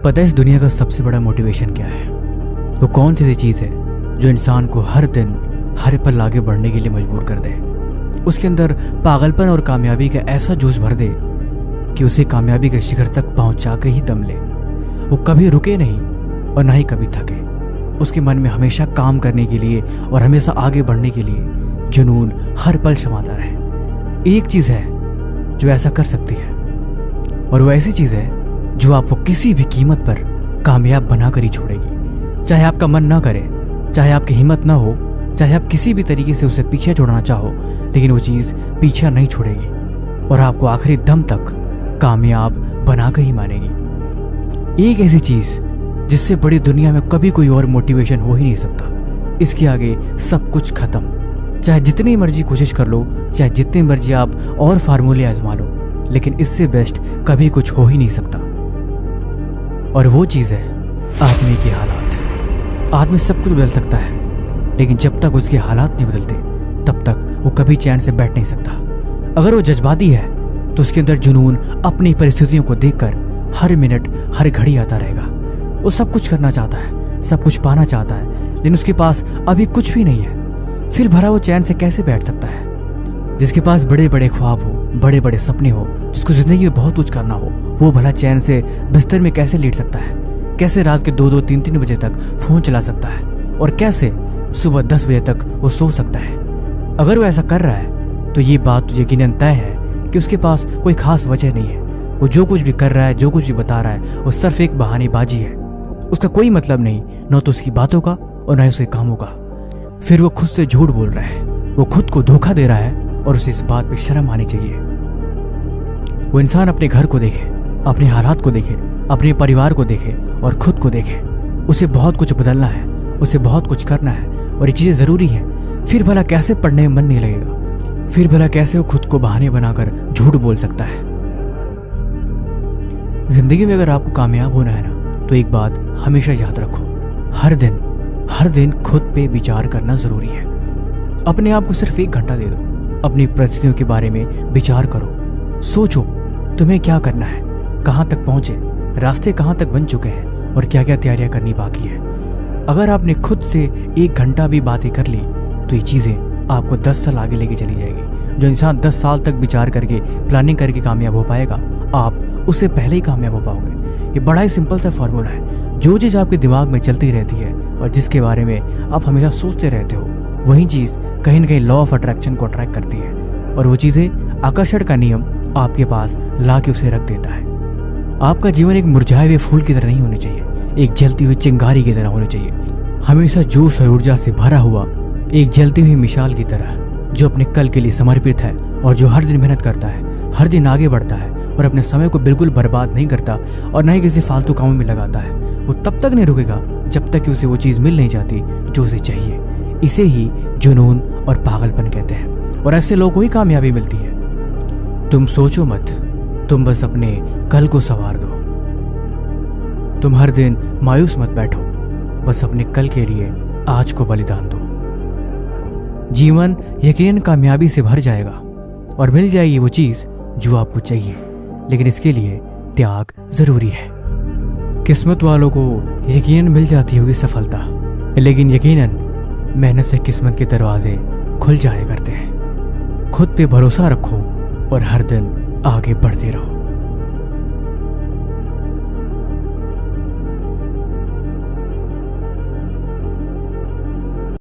पता है इस दुनिया का सबसे बड़ा मोटिवेशन क्या है? वो कौन सी चीज़ है जो इंसान को हर दिन हर पल आगे बढ़ने के लिए मजबूर कर दे, उसके अंदर पागलपन और कामयाबी का ऐसा जोश भर दे कि उसे कामयाबी के शिखर तक पहुंचा के ही दम ले। वो कभी रुके नहीं और ना ही कभी थके। उसके मन में हमेशा काम करने के लिए और हमेशा आगे बढ़ने के लिए जुनून हर पल समाता रहे। एक चीज़ है जो ऐसा कर सकती है, और वो ऐसी चीज़ है जो आपको किसी भी कीमत पर कामयाब बनाकर ही छोड़ेगी। चाहे आपका मन ना करे, चाहे आपकी हिम्मत ना हो, चाहे आप किसी भी तरीके से उसे पीछे छोड़ना चाहो, लेकिन वो चीज़ पीछा नहीं छोड़ेगी और आपको आखिरी दम तक कामयाब बनाकर ही मानेगी। एक ऐसी चीज़ जिससे बड़ी दुनिया में कभी कोई और मोटिवेशन हो ही नहीं सकता। इसके आगे सब कुछ खत्म। चाहे जितनी मर्जी कोशिश कर लो, चाहे जितनी मर्जी आप और फार्मूले आजमा लो, लेकिन इससे बेस्ट कभी कुछ हो ही नहीं सकता। और वो चीज़ है आदमी के हालात। आदमी सब कुछ बदल सकता है, लेकिन जब तक उसके हालात नहीं बदलते तब तक वो कभी चैन से बैठ नहीं सकता। अगर वो जज्बाती है तो उसके अंदर जुनून अपनी परिस्थितियों को देखकर हर मिनट हर घड़ी आता रहेगा। वो सब कुछ करना चाहता है, सब कुछ पाना चाहता है, लेकिन उसके पास अभी कुछ भी नहीं है। फिर भरा वो चैन से कैसे बैठ सकता है? जिसके पास बड़े बड़े ख्वाब हो, बड़े बड़े सपने हो, जिसको जिंदगी में बहुत कुछ करना हो, वो भला चैन से बिस्तर में कैसे लेट सकता है? कैसे रात के 2-2, 3-3 बजे तक फोन चला सकता है? और कैसे सुबह 10 बजे तक वो सो सकता है? अगर वो ऐसा कर रहा है तो ये बात तो यकीनन तय है कि उसके पास कोई खास वजह नहीं है। वो जो कुछ भी कर रहा है, जो कुछ भी बता रहा है, वो सिर्फ एक बहानेबाजी है। उसका कोई मतलब नहीं, न तो उसकी बातों का और न ही उसके कामों का। फिर वो खुद से झूठ बोल रहा है, वो खुद को धोखा दे रहा है, और उसे इस बात पे शर्म आनी चाहिए। वो इंसान अपने घर को देखे, अपने हालात को देखे, अपने परिवार को देखे और खुद को देखे। उसे बहुत कुछ बदलना है, उसे बहुत कुछ करना है, और ये चीजें जरूरी है। फिर भला कैसे पढ़ने में मन नहीं लगेगा? फिर भला कैसे वो खुद को बहाने बनाकर झूठ बोल सकता है? जिंदगी में अगर आपको कामयाब होना है ना, तो एक बात हमेशा याद रखो, हर दिन खुद पे विचार करना जरूरी है। अपने आप को सिर्फ 1 घंटा दे दो, अपनी परिस्थितियों के बारे में विचार करो। सोचो तुम्हें क्या करना है, कहाँ तक पहुंचे, रास्ते कहाँ तक बन चुके हैं और क्या क्या तैयारियां करनी बाकी है। अगर आपने खुद से 1 घंटा भी बातें कर ली तो ये चीज़ें आपको 10 साल आगे लेके चली जाएगी। जो इंसान 10 साल तक विचार करके, प्लानिंग करके कामयाब हो पाएगा, आप उससे पहले ही कामयाब हो पाओगे। ये बड़ा ही सिंपल सा फॉर्मूला है। जो चीज़ आपके दिमाग में चलती रहती है और जिसके बारे में आप हमेशा सोचते रहते हो, वही चीज़ कहीं न कहीं लॉ ऑफ अट्रैक्शन को अट्रैक्ट करती है, और वो चीज़ें आकर्षण का नियम आपके पास ला के उसे रख देता है। आपका जीवन एक मुरझाए हुए फूल की तरह नहीं होना चाहिए, एक जलती हुई चिंगारी की तरह होना चाहिए। हमेशा जोश और ऊर्जा से भरा हुआ एक जलती हुई मिसाल की तरह, जो अपने कल के लिए समर्पित है और जो हर दिन मेहनत करता है, हर दिन आगे बढ़ता है और अपने समय को बिल्कुल बर्बाद नहीं करता और न ही किसी फालतू कामों में लगाता है। वो तब तक नहीं रुकेगा जब तक कि उसे वो चीज़ मिल नहीं जाती जो उसे चाहिए। इसे ही जुनून और पागलपन कहते हैं, और ऐसे लोगों को ही कामयाबी मिलती है। तुम सोचो मत, तुम बस अपने कल को संवार दो। तुम हर दिन मायूस मत बैठो, बस अपने कल के लिए आज को बलिदान दो। जीवन यकीनन कामयाबी से भर जाएगा और मिल जाएगी वो चीज जो आपको चाहिए, लेकिन इसके लिए त्याग जरूरी है। किस्मत वालों को यकीनन मिल जाती होगी सफलता, लेकिन यकीनन मेहनत से किस्मत के दरवाजे खुल जाया करते हैं। खुद पे भरोसा रखो और हर दिन आगे बढ़ते रहो।